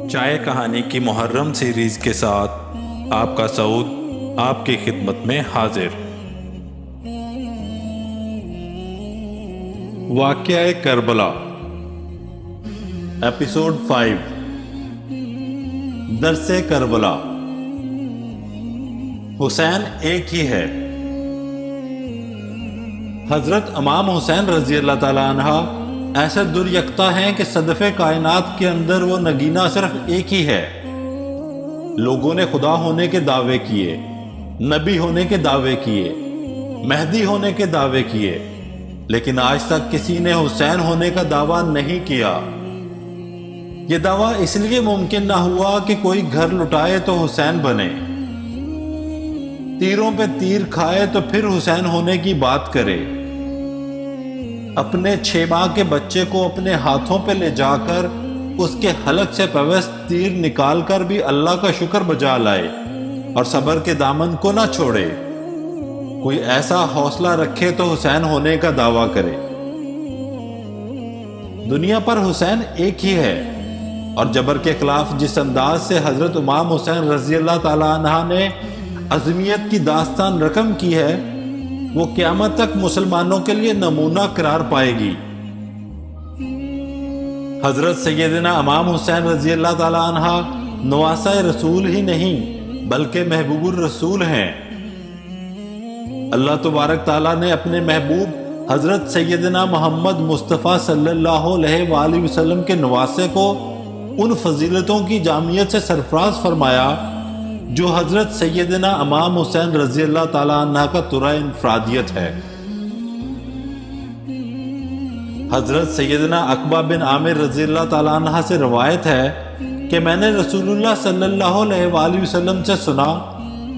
چائے کہانی کی محرم سیریز کے ساتھ آپ کا سعود آپ کی خدمت میں حاضر۔ واقعہ کربلا، ایپیسوڈ 5، درس کربلا۔ حسین ایک ہی ہے۔ حضرت امام حسین رضی اللہ تعالیٰ عنہ ایسے در یکتا ہیں کہ صدف کائنات کے اندر وہ نگینہ صرف ایک ہی ہے۔ لوگوں نے خدا ہونے کے دعوے کیے، نبی ہونے کے دعوے کیے، مہدی ہونے کے دعوے کیے، لیکن آج تک کسی نے حسین ہونے کا دعویٰ نہیں کیا۔ یہ دعویٰ اس لیے ممکن نہ ہوا کہ کوئی گھر لٹائے تو حسین بنے، تیروں پہ تیر کھائے تو پھر حسین ہونے کی بات کرے، اپنے 6 ماہ کے بچے کو اپنے ہاتھوں پہ لے جا کر اس کے حلق سے پیوست تیر نکال کر بھی اللہ کا شکر بجا لائے اور صبر کے دامن کو نہ چھوڑے۔ کوئی ایسا حوصلہ رکھے تو حسین ہونے کا دعویٰ کرے۔ دنیا پر حسین ایک ہی ہے، اور جبر کے خلاف جس انداز سے حضرت امام حسین رضی اللہ تعالیٰ عنہ نے عظمیت کی داستان رقم کی ہے، وہ قیامت تک مسلمانوں کے لیے نمونہ قرار پائے گی۔ حضرت سیدنا امام حسین رضی اللہ تعالیٰ عنہ نواسہ رسول ہی نہیں بلکہ محبوب الرسول ہیں۔ اللہ تبارک تعالیٰ نے اپنے محبوب حضرت سیدنا محمد مصطفیٰ صلی اللہ علیہ وآلہ وسلم کے نواسے کو ان فضیلتوں کی جامعیت سے سرفراز فرمایا جو حضرت سیدنا امام حسین رضی اللہ تعالیٰ عنہ کا ترا انفرادیت ہے۔ حضرت سیدنا عقبہ بن عامر رضی اللہ تعالیٰ عنہ سے روایت ہے کہ میں نے رسول اللہ صلی اللہ علیہ وآلہ وسلم سے سنا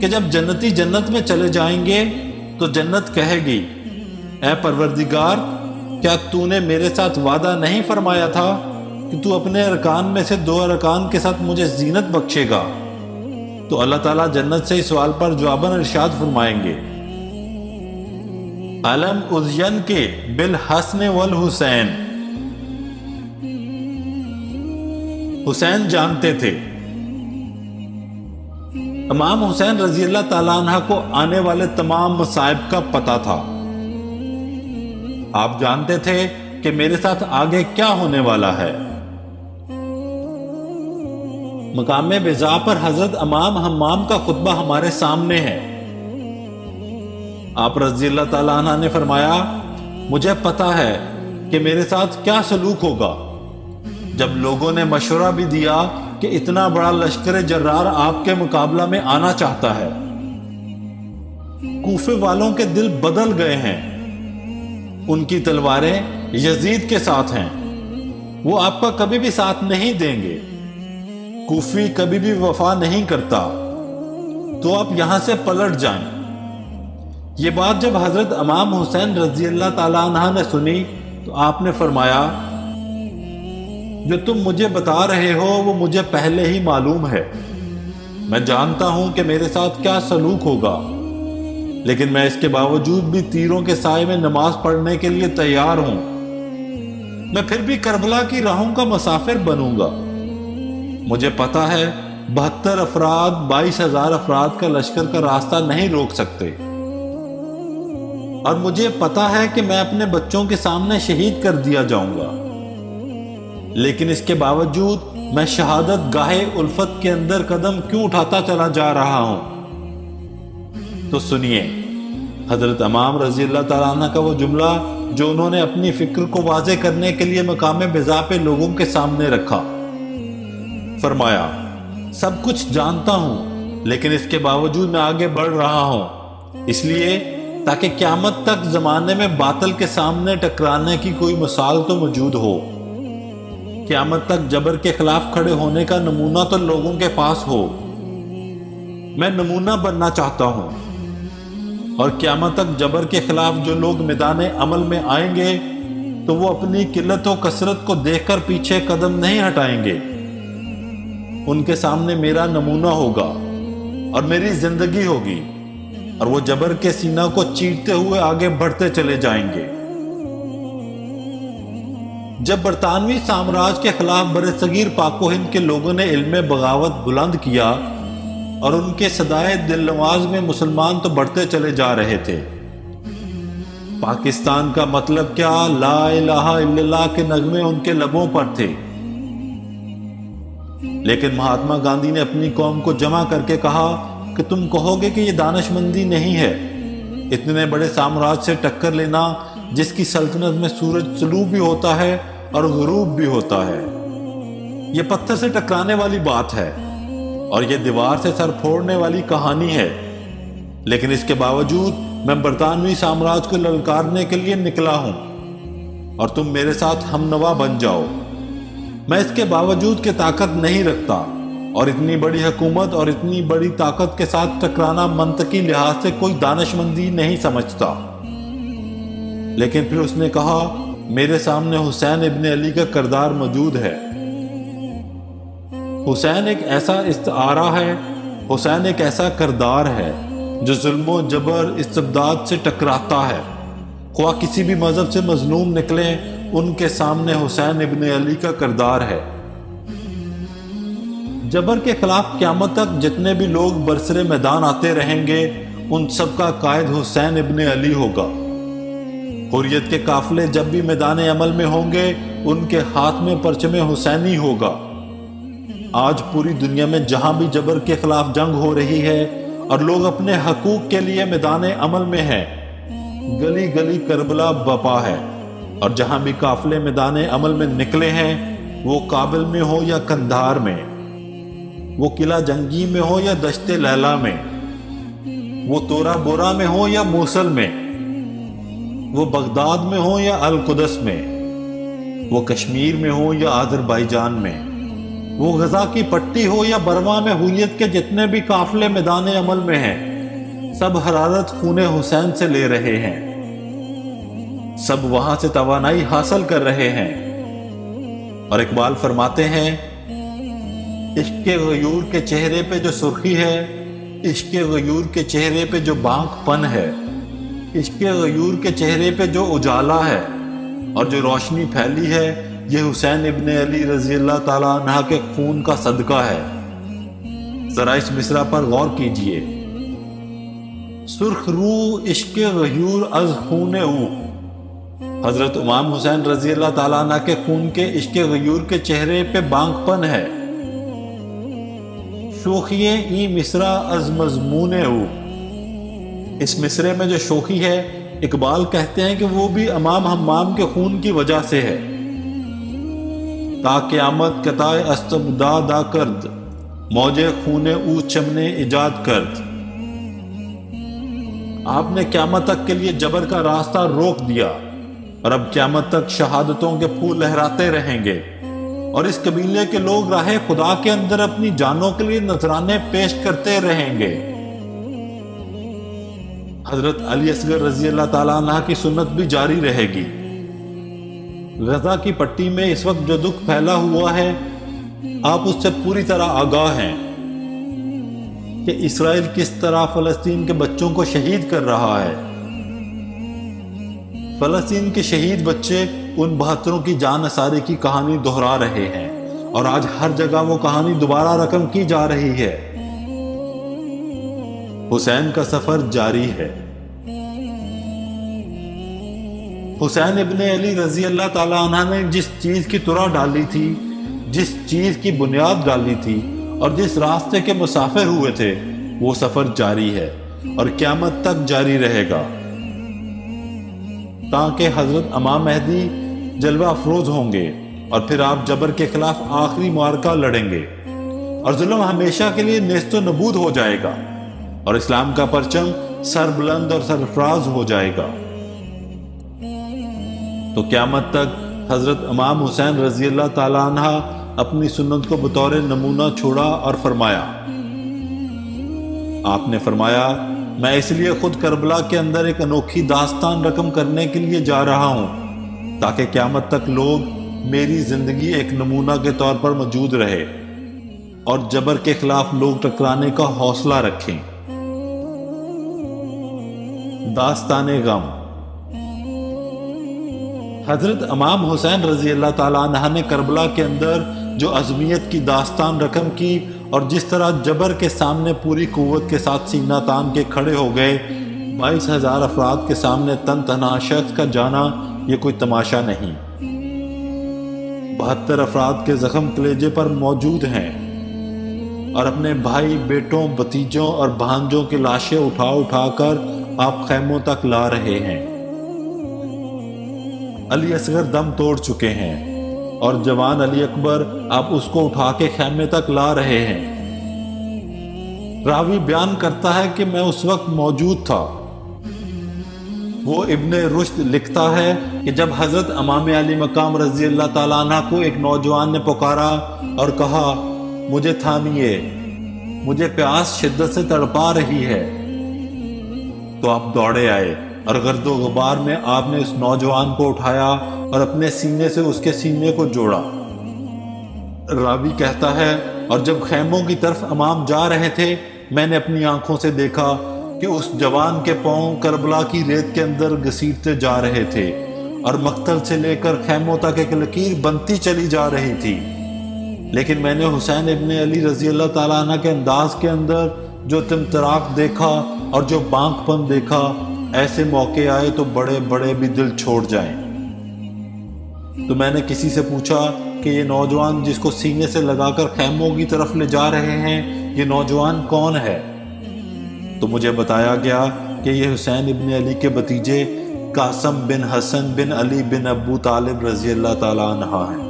کہ جب جنتی جنت میں چلے جائیں گے تو جنت کہے گی، اے پروردگار، کیا تو نے میرے ساتھ وعدہ نہیں فرمایا تھا کہ تو اپنے ارکان میں سے 2 ارکان کے ساتھ مجھے زینت بخشے گا؟ تو اللہ تعالیٰ جنت سے اس سوال پر جواباً ارشاد فرمائیں گے، علم ازین کے بالحسن والحسین۔ حسین جانتے تھے، امام حسین رضی اللہ تعالیٰ عنہ کو آنے والے تمام مصائب کا پتہ تھا۔ آپ جانتے تھے کہ میرے ساتھ آگے کیا ہونے والا ہے۔ مقام بضاء پر حضرت امام حمام کا خطبہ ہمارے سامنے ہے۔ آپ رضی اللہ تعالیٰ عنہ نے فرمایا، مجھے پتا ہے کہ میرے ساتھ کیا سلوک ہوگا۔ جب لوگوں نے مشورہ بھی دیا کہ اتنا بڑا لشکر جرار آپ کے مقابلہ میں آنا چاہتا ہے، کوفے والوں کے دل بدل گئے ہیں، ان کی تلواریں یزید کے ساتھ ہیں، وہ آپ کا کبھی بھی ساتھ نہیں دیں گے، کوفی کبھی بھی وفا نہیں کرتا، تو آپ یہاں سے پلٹ جائیں۔ یہ بات جب حضرت امام حسین رضی اللہ تعالیٰ عنہ نے سنی تو آپ نے فرمایا، جو تم مجھے بتا رہے ہو وہ مجھے پہلے ہی معلوم ہے۔ میں جانتا ہوں کہ میرے ساتھ کیا سلوک ہوگا، لیکن میں اس کے باوجود بھی تیروں کے سائے میں نماز پڑھنے کے لیے تیار ہوں۔ میں پھر بھی کربلا کی راہوں کا مسافر بنوں گا۔ مجھے پتا ہے 72 افراد 22,000 افراد کا لشکر کا راستہ نہیں روک سکتے، اور مجھے پتا ہے کہ میں اپنے بچوں کے سامنے شہید کر دیا جاؤں گا، لیکن اس کے باوجود میں شہادت گاہ الفت کے اندر قدم کیوں اٹھاتا چلا جا رہا ہوں؟ تو سنیے حضرت امام رضی اللہ تعالیٰ عنہ کا وہ جملہ جو انہوں نے اپنی فکر کو واضح کرنے کے لیے مقام بضاء پہ لوگوں کے سامنے رکھا۔ فرمایا، سب کچھ جانتا ہوں، لیکن اس کے باوجود میں آگے بڑھ رہا ہوں، اس لیے تاکہ قیامت تک زمانے میں باطل کے سامنے ٹکرانے کی کوئی مثال تو موجود ہو، قیامت تک جبر کے خلاف کھڑے ہونے کا نمونہ تو لوگوں کے پاس ہو۔ میں نمونہ بننا چاہتا ہوں، اور قیامت تک جبر کے خلاف جو لوگ میدان عمل میں آئیں گے تو وہ اپنی قلت و کثرت کو دیکھ کر پیچھے قدم نہیں ہٹائیں گے۔ ان کے سامنے میرا نمونہ ہوگا اور میری زندگی ہوگی، اور وہ جبر کے سینہ کو چیرتے ہوئے آگے بڑھتے چلے جائیں گے۔ جب برطانوی سامراج کے خلاف برصغیر پاک و ہند کے لوگوں نے علم بغاوت بلند کیا اور ان کے صدائے دل نواز میں مسلمان تو بڑھتے چلے جا رہے تھے، پاکستان کا مطلب کیا، لا الہ الا اللہ کے نغمے ان کے لبوں پر تھے، لیکن مہاتما گاندھی نے اپنی قوم کو جمع کر کے کہا کہ تم کہو گے کہ یہ دانش مندی نہیں ہے، اتنے بڑے سامراج سے ٹکر لینا جس کی سلطنت میں سورج طلوع بھی ہوتا ہے اور غروب بھی ہوتا ہے، یہ پتھر سے ٹکرانے والی بات ہے اور یہ دیوار سے سر پھوڑنے والی کہانی ہے، لیکن اس کے باوجود میں برطانوی سامراج کو للکارنے کے لیے نکلا ہوں اور تم میرے ساتھ ہم نوا بن جاؤ۔ میں اس کے باوجود کہ طاقت نہیں رکھتا اور اتنی بڑی حکومت اور اتنی بڑی طاقت کے ساتھ ٹکرانا منطقی لحاظ سے کوئی دانشمندی نہیں سمجھتا، لیکن پھر اس نے کہا میرے سامنے حسین ابن علی کا کردار موجود ہے۔ حسین ایک ایسا استعارہ ہے، حسین ایک ایسا کردار ہے جو ظلم و جبر استبداد سے ٹکراتا ہے، خواہ کسی بھی مذہب سے مظلوم نکلیں ان کے سامنے حسین ابن علی کا کردار ہے۔ جبر کے خلاف قیامت تک جتنے بھی لوگ برسر میدان آتے رہیں گے ان سب کا قائد حسین ابن علی ہوگا۔ حریت کے قافلے جب بھی میدان عمل میں ہوں گے ان کے ہاتھ میں پرچم حسینی ہوگا۔ آج پوری دنیا میں جہاں بھی جبر کے خلاف جنگ ہو رہی ہے اور لوگ اپنے حقوق کے لیے میدان عمل میں ہیں، گلی گلی کربلا بپا ہے، اور جہاں بھی قافلے میدان عمل میں نکلے ہیں وہ کابل میں ہو یا قندھار میں، وہ قلعہ جنگی میں ہو یا دشت لیلا میں، وہ تورا بورا میں ہو یا موصل میں، وہ بغداد میں ہو یا القدس میں، وہ کشمیر میں ہو یا آذربائیجان میں، وہ غزہ کی پٹی ہو یا برما میں، حریت کے جتنے بھی قافلے میدان عمل میں ہیں سب حرارت خون حسین سے لے رہے ہیں، سب وہاں سے توانائی حاصل کر رہے ہیں۔ اور اقبال فرماتے ہیں عشق غیور کے چہرے پہ جو سرخی ہے، عشق غیور کے چہرے پہ جو بانک پن ہے، عشق غیور کے چہرے پہ جو اجالا ہے اور جو روشنی پھیلی ہے، یہ حسین ابن علی رضی اللہ تعالیٰ عنہ کے خون کا صدقہ ہے۔ ذرا اس مصرع پر غور کیجئے، سرخ روح عشق غیور از خون او، حضرت امام حسین رضی اللہ تعالیٰ عنہ کے خون کے عشق غیور کے چہرے پہ بانک پن ہے۔ شوخیے ای مصرع از مضمون او، اس مصرے میں جو شوخی ہے اقبال کہتے ہیں کہ وہ بھی امام حمام کے خون کی وجہ سے ہے۔ تا قیامت قطع استبدادا کرد، موج خون او چمنے ایجاد کرد، آپ نے قیامت تک کے لیے جبر کا راستہ روک دیا اور اب قیامت تک شہادتوں کے پھول لہراتے رہیں گے، اور اس قبیلے کے لوگ راہ خدا کے اندر اپنی جانوں کے لیے نذرانے پیش کرتے رہیں گے۔ حضرت علی اصغر رضی اللہ تعالیٰ عنہ کی سنت بھی جاری رہے گی۔ غزہ کی پٹی میں اس وقت جو دکھ پھیلا ہوا ہے آپ اس سے پوری طرح آگاہ ہیں کہ اسرائیل کس طرح فلسطین کے بچوں کو شہید کر رہا ہے۔ فلسطین کے شہید بچے ان 72 کی جان نثاری کی کہانی دہرا رہے ہیں اور آج ہر جگہ وہ کہانی دوبارہ رقم کی جا رہی ہے۔ حسین کا سفر جاری ہے۔ حسین ابن علی رضی اللہ تعالیٰ عنہ نے جس چیز کی ترا ڈالی تھی، جس چیز کی بنیاد ڈالی تھی اور جس راستے کے مسافر ہوئے تھے وہ سفر جاری ہے اور قیامت تک جاری رہے گا، تاکہ حضرت امام مہدی جلوہ افروز ہوں گے اور پھر آپ جبر کے خلاف آخری معرکہ لڑیں گے اور ظلم ہمیشہ کے لیے نیست و نبود ہو جائے گا اور اسلام کا پرچم سر بلند اور سرفراز ہو جائے گا۔ تو قیامت تک حضرت امام حسین رضی اللہ تعالیٰ عنہ اپنی سنت کو بطور نمونہ چھوڑا اور فرمایا، آپ نے فرمایا میں اس لیے خود کربلا کے اندر ایک انوکھی داستان رقم کرنے کے لیے جا رہا ہوں تاکہ قیامت تک لوگ میری زندگی ایک نمونہ کے طور پر موجود رہے اور جبر کے خلاف لوگ ٹکرانے کا حوصلہ رکھیں۔ داستان غم۔ حضرت امام حسین رضی اللہ تعالیٰ عنہ نے کربلا کے اندر جو عظمیت کی داستان رقم کی اور جس طرح جبر کے سامنے پوری قوت کے ساتھ سینہ تان کے کھڑے ہو گئے، 22,000 افراد کے سامنے تن تنہا شخص کا جانا یہ کوئی تماشا نہیں۔ 72 افراد کے زخم کلیجے پر موجود ہیں اور اپنے بھائی، بیٹوں، بھتیجوں اور بھانجوں کی لاشیں اٹھا اٹھا کر آپ خیموں تک لا رہے ہیں۔ علی اصغر دم توڑ چکے ہیں اور جوان علی اکبر آپ اس کو اٹھا کے خیمے تک لا رہے ہیں۔ راوی بیان کرتا ہے کہ میں اس وقت موجود تھا۔ وہ ابن رشد لکھتا ہے کہ جب حضرت امام علی مقام رضی اللہ تعالیٰ عنہ کو ایک نوجوان نے پکارا اور کہا، مجھے تھامیے، مجھے پیاس شدت سے تڑپا رہی ہے، تو آپ دوڑے آئے اور گرد و غبار میں آپ نے اس نوجوان کو اٹھایا اور اپنے سینے سے اس کے سینے کو جوڑا۔ راوی کہتا ہے، اور جب خیموں کی طرف امام جا رہے تھے، میں نے اپنی آنکھوں سے دیکھا کہ اس جوان کے پاؤں کربلا کی ریت کے اندر گھسیٹتے جا رہے تھے اور مقتل سے لے کر خیموں تک ایک لکیر بنتی چلی جا رہی تھی، لیکن میں نے حسین ابن علی رضی اللہ تعالیٰ عنہ کے انداز کے اندر جو تمتراک دیکھا اور جو بانک پن دیکھا، ایسے موقع آئے تو بڑے بڑے بھی دل چھوڑ جائیں۔ تو میں نے کسی سے پوچھا کہ یہ نوجوان جس کو سینے سے لگا کر خیموں کی طرف لے جا رہے ہیں، یہ نوجوان کون ہے؟ تو مجھے بتایا گیا کہ یہ حسین ابن علی کے بھتیجے قاسم بن حسن بن علی بن ابو طالب رضی اللہ تعالیٰ عنہ ہیں۔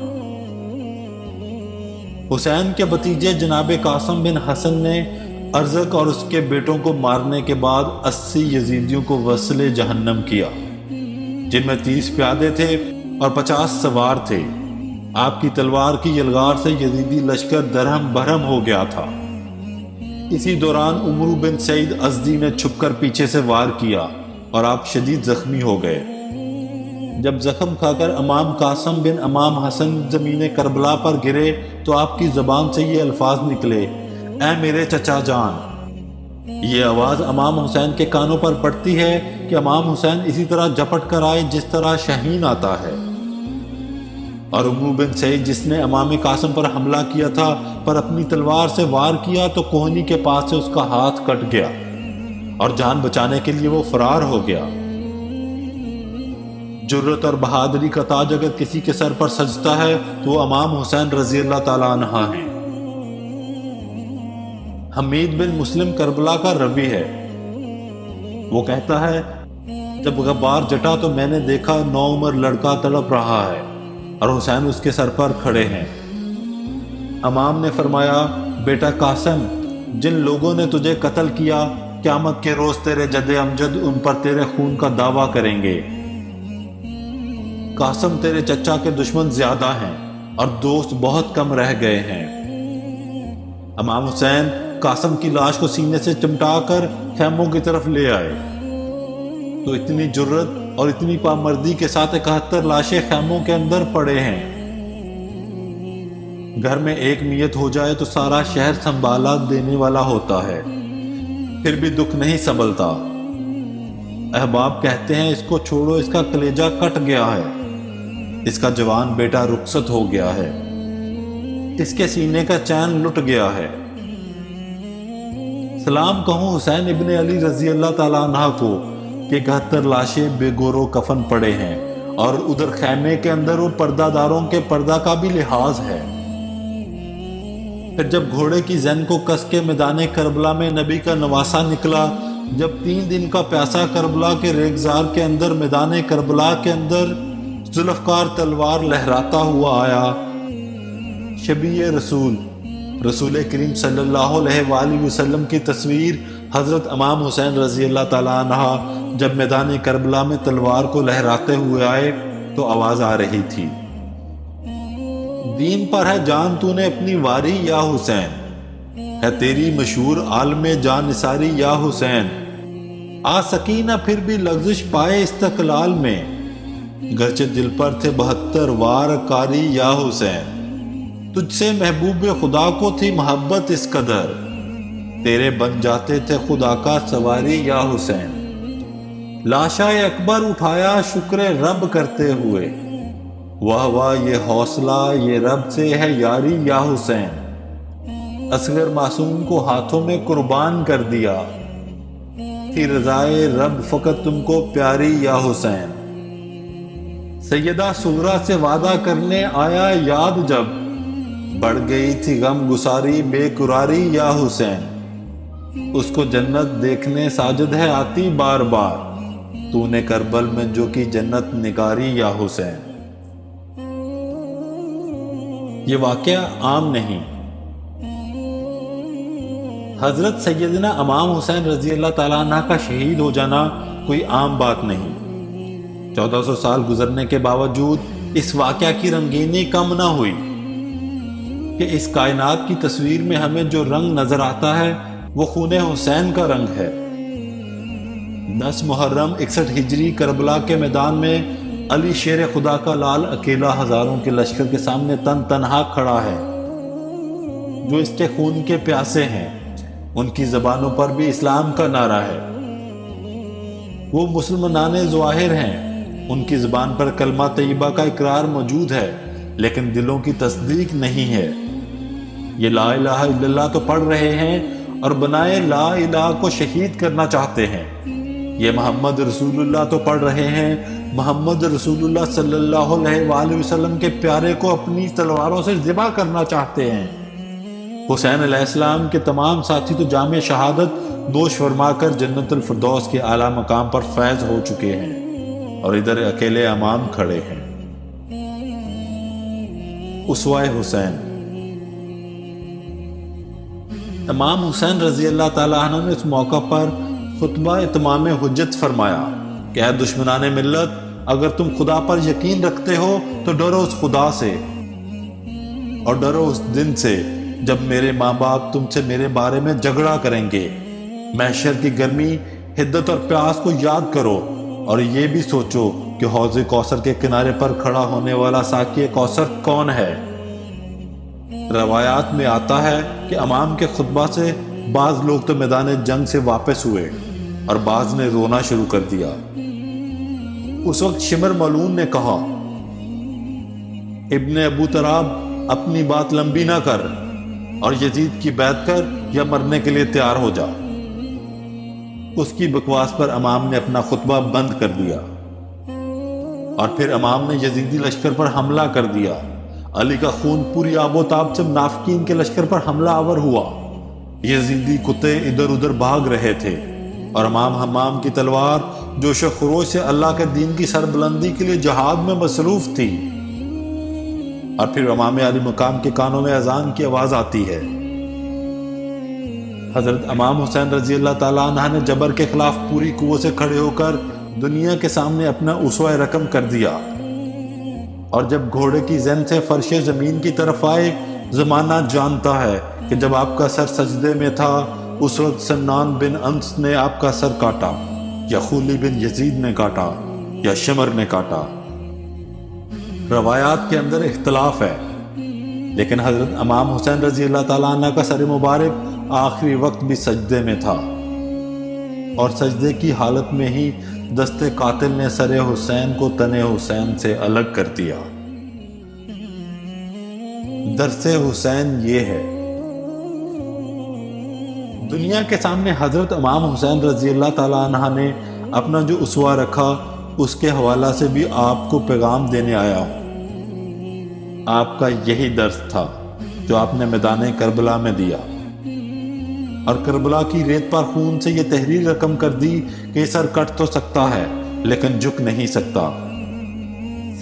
حسین کے بھتیجے جناب قاسم بن حسن نے ارزق اور اس کے بیٹوں کو مارنے کے بعد 80 یزیدیوں کو وصل جہنم کیا، جن میں 30 پیادے تھے اور 50 سوار تھے۔ آپ کی تلوار کی یلغار سے یزیدی لشکر درہم برہم ہو گیا تھا۔ اسی دوران عمرو بن سعید ازدی نے چھپ کر پیچھے سے وار کیا اور آپ شدید زخمی ہو گئے۔ جب زخم کھا کر امام قاسم بن امام حسن زمین کربلا پر گرے تو آپ کی زبان سے یہ الفاظ نکلے، اے میرے چچا جان۔ یہ آواز امام حسین کے کانوں پر پڑتی ہے کہ امام حسین اسی طرح جھپٹ کر آئے جس طرح شاہین آتا ہے، اور عمرو بن سعید جس نے امام قاسم پر حملہ کیا تھا پر اپنی تلوار سے وار کیا تو کوہنی کے پاس سے اس کا ہاتھ کٹ گیا اور جان بچانے کے لیے وہ فرار ہو گیا۔ جرت اور بہادری کا تاج اگر کسی کے سر پر سجتا ہے تو وہ امام حسین رضی اللہ تعالیٰ عنہ ہیں۔ حمید بن مسلم کربلا کا روی ہے، وہ کہتا ہے، جب غبار جٹا تو میں نے دیکھا نوعمر لڑکا تڑپ رہا ہے اور حسین اس کے سر پر کھڑے ہیں۔ امام نے فرمایا، بیٹا قاسم، جن لوگوں نے تجھے قتل کیا، قیامت کے روز تیرے جد امجد ان پر تیرے خون کا دعویٰ کریں گے۔ قاسم، تیرے چچا کے دشمن زیادہ ہیں اور دوست بہت کم رہ گئے ہیں۔ امام حسین قاسم کی لاش کو سینے سے چمٹا کر خیموں کی طرف لے آئے تو اتنی جرت اور اتنی پامردی کے ساتھ 71 لاشیں خیموں کے اندر پڑے ہیں۔ گھر میں ایک میت ہو جائے تو سارا شہر سنبھالا دینے والا ہوتا ہے، پھر بھی دکھ نہیں سنبھلتا۔ احباب کہتے ہیں، اس کو چھوڑو، اس کا کلیجہ کٹ گیا ہے، اس کا جوان بیٹا رخصت ہو گیا ہے، اس کے سینے کا چین لٹ گیا ہے۔ سلام کہوں حسین ابن علی رضی اللہ تعالیٰ عنہ کو کہ 71 لاشیں بے گور و کفن پڑے ہیں اور ادھر خیمے کے اندر وہ پردہ داروں کے پردہ کا بھی لحاظ ہے۔ پھر جب گھوڑے کی زن کو کس کے میدان کربلا میں نبی کا نواسا نکلا، جب 3 دن کا پیاسا کربلا کے ریگزار کے اندر میدان کربلا کے اندر ذوالفقار تلوار لہراتا ہوا آیا، شبیہ رسول کریم صلی اللہ علیہ وآلہ وسلم کی تصویر حضرت امام حسین رضی اللہ تعالیٰ عنہ جب میدان کربلا میں تلوار کو لہراتے ہوئے آئے تو آواز آ رہی تھی، دین پر ہے جان تو نے اپنی واری یا حسین، ہے تیری مشہور عالم جان نثاری یا حسین، آ سکینہ پھر بھی لغزش پائے استقلال میں، گرچہ دل پر تھے 72 وار کاری یا حسین، تجھ سے محبوب خدا کو تھی محبت اس قدر، تیرے بن جاتے تھے خدا کا سواری یا حسین، لاشا اکبر اٹھایا شکر رب کرتے ہوئے، واہ واہ یہ حوصلہ، یہ رب سے ہے یاری یا حسین، اصغر معصوم کو ہاتھوں میں قربان کر دیا، تھی رضائے رب فقط تم کو پیاری یا حسین۔ سیدہ سغرا سے وعدہ کرنے آیا یاد جب، بڑھ گئی تھی غم گساری بے قراری یا حسین، اس کو جنت دیکھنے ساجد ہے آتی بار بار، تو نے کربل میں جو کی جنت نگاری یا حسین۔ یہ واقعہ عام نہیں، حضرت سیدنا امام حسین رضی اللہ تعالیٰ عنہ کا شہید ہو جانا کوئی عام بات نہیں۔ 1400 سال گزرنے کے باوجود اس واقعہ کی رنگینی کم نہ ہوئی کہ اس کائنات کی تصویر میں ہمیں جو رنگ نظر آتا ہے وہ خون حسین کا رنگ ہے۔ 10 محرم 61 ہجری کربلا کے میدان میں علی شیر خدا کا لال اکیلا ہزاروں کے لشکر کے سامنے تنہا کھڑا ہے۔ جو اس کے خون کے پیاسے ہیں ان کی زبانوں پر بھی اسلام کا نعرہ ہے۔ وہ مسلمانان ظواہر ہیں، ان کی زبان پر کلمہ طیبہ کا اقرار موجود ہے لیکن دلوں کی تصدیق نہیں ہے۔ یہ لا الہ الا اللہ تو پڑھ رہے ہیں اور بنائے لا الہ کو شہید کرنا چاہتے ہیں۔ یہ محمد رسول اللہ تو پڑھ رہے ہیں، محمد رسول اللہ صلی اللہ علیہ وآلہ وسلم کے پیارے کو اپنی تلواروں سے ذبح کرنا چاہتے ہیں۔ حسین علیہ السلام کے تمام ساتھی تو جام شہادت نوش فرما کر جنت الفردوس کے اعلیٰ مقام پر فیض ہو چکے ہیں، اور ادھر اکیلے امام کھڑے ہیں۔ اسوہ حسین۔ امام حسین رضی اللہ تعالیٰ عنہ نے اس موقع پر خطبہ اتمام حجت فرمایا کہ اے دشمنان ملت، اگر تم خدا پر یقین رکھتے ہو تو ڈرو اس خدا سے، اور ڈرو اس دن سے جب میرے ماں باپ تم سے میرے بارے میں جھگڑا کریں گے۔ محشر کی گرمی، حدت اور پیاس کو یاد کرو، اور یہ بھی سوچو کہ حوض کوثر کے کنارے پر کھڑا ہونے والا ساقی کوثر کون ہے۔ روایات میں آتا ہے کہ امام کے خطبہ سے بعض لوگ تو میدان جنگ سے واپس ہوئے اور بعض نے رونا شروع کر دیا۔ اس وقت شمر ملعون نے کہا، ابن ابو تراب اپنی بات لمبی نہ کر اور یزید کی بیعت کر یا مرنے کے لیے تیار ہو جا۔ اس کی بکواس پر امام نے اپنا خطبہ بند کر دیا، اور پھر امام نے یزیدی لشکر پر حملہ کر دیا۔ علی کا خون پوری آب و تاب سے منافقین کے لشکر پر حملہ آور ہوا۔ یزیدی کتے ادھر ادھر بھاگ رہے تھے، اور امام حمام کی تلوار جوش و خروش سے اللہ کے دین کی سربلندی کے لیے جہاد میں مصروف تھی۔ اور پھر امام علی مقام کے کانوں میں اذان کی آواز آتی ہے۔ حضرت امام حسین رضی اللہ تعالیٰ عنہ نے جبر کے خلاف پوری قوت سے کھڑے ہو کر دنیا کے سامنے اپنا اسوہ رقم کر دیا، اور جب گھوڑے کی زن سے فرش زمین کی طرف آئے، زمانہ جانتا ہے کہ جب آپ کا سر سجدے میں تھا اس وقت سنان بن انس نے آپ کا سر کاٹا، یا خولی بن یزید نے کاٹا، یا شمر نے کاٹا۔ روایات کے اندر اختلاف ہے، لیکن حضرت امام حسین رضی اللہ تعالیٰ عنہ کا سر مبارک آخری وقت بھی سجدے میں تھا، اور سجدے کی حالت میں ہی دست قاتل نے سر حسین کو تن حسین سے الگ کر دیا۔ درس حسین یہ ہے، دنیا کے سامنے حضرت امام حسین رضی اللہ تعالیٰ عنہ نے اپنا جو اسوہ رکھا اس کے حوالہ سے بھی آپ کو پیغام دینے آیا ہوں۔ آپ کا یہی درس تھا جو آپ نے میدان کربلا میں دیا، اور کربلا کی ریت پر خون سے یہ تحریر رقم کر دی کہ یہ سر کٹ تو سکتا ہے لیکن جھک نہیں سکتا،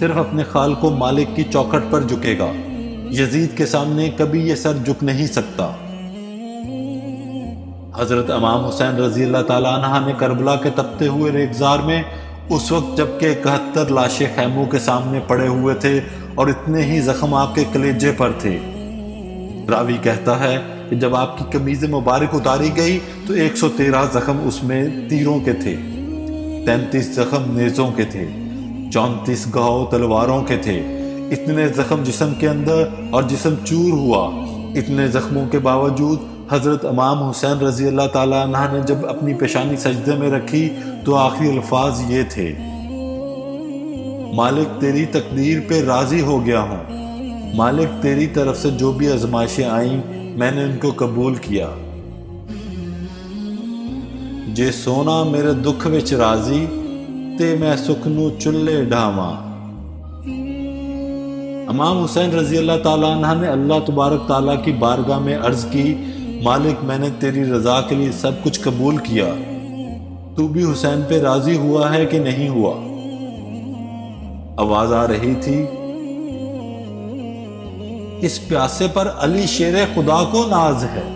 صرف اپنے خالق و مالک کی چوکھٹ پر جھکے گا، یزید کے سامنے کبھی یہ سر جھک نہیں سکتا۔ حضرت امام حسین رضی اللہ تعالیٰ عنہ نے کربلا کے تپتے ہوئے ریگزار میں اس وقت جبکہ 71 لاشیں خیموں کے سامنے پڑے ہوئے تھے اور اتنے ہی زخم آپ کے کلیجے پر تھے۔ راوی کہتا ہے کہ جب آپ کی قمیض مبارک اتاری گئی تو 113 زخم اس میں تیروں کے تھے، 33 زخم نیزوں کے تھے، 34 گھاؤ تلواروں کے تھے۔ اتنے زخم جسم کے اندر اور جسم چور ہوا۔ اتنے زخموں کے باوجود حضرت امام حسین رضی اللہ تعالیٰ عنہ نے جب اپنی پیشانی سجدے میں رکھی تو آخری الفاظ یہ تھے، مالک تیری تقدیر پہ راضی ہو گیا ہوں، مالک تیری طرف سے جو بھی آزمائشیں آئیں میں نے ان کو قبول کیا۔ جے سونا میرے دکھ وچ راضی تے میں سکھ نو چلے ڈھاواں۔ امام حسین رضی اللہ تعالیٰ عنہ نے اللہ تبارک تعالیٰ کی بارگاہ میں عرض کی، مالک میں نے تیری رضا کے لیے سب کچھ قبول کیا، تو بھی حسین پہ راضی ہوا ہے کہ نہیں ہوا؟ آواز آ رہی تھی، اس پیاسے پر علی شیر خدا کو ناز ہے،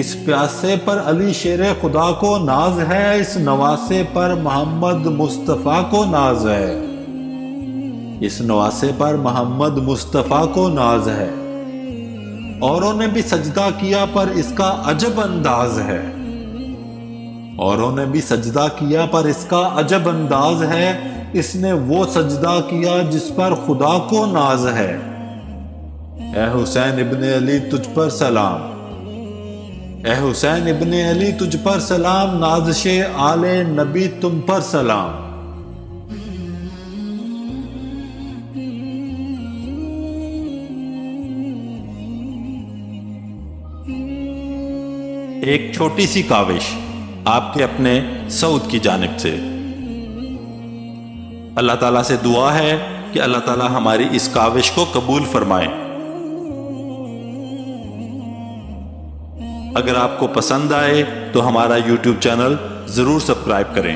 اس پیاسے پر علی شیر خدا کو ناز ہے، اس نواسے پر محمد مصطفیٰ کو ناز ہے، اس نواسے پر محمد مصطفیٰ کو ناز ہے، اوروں نے بھی سجدہ کیا پر اس کا عجب انداز ہے، اوروں نے بھی سجدہ کیا پر اس کا عجب انداز ہے، اس نے وہ سجدہ کیا جس پر خدا کو ناز ہے۔ اے حسین ابن علی تجھ پر سلام، اے حسین ابن علی تجھ پر سلام، نازش آل نبی تم پر سلام۔ ایک چھوٹی سی کاوش آپ کے اپنے سعود کی جانب سے۔ اللہ تعالیٰ سے دعا ہے کہ اللہ تعالیٰ ہماری اس کاوش کو قبول فرمائے۔ اگر آپ کو پسند آئے تو ہمارا YouTube چینل ضرور سبسکرائب کریں۔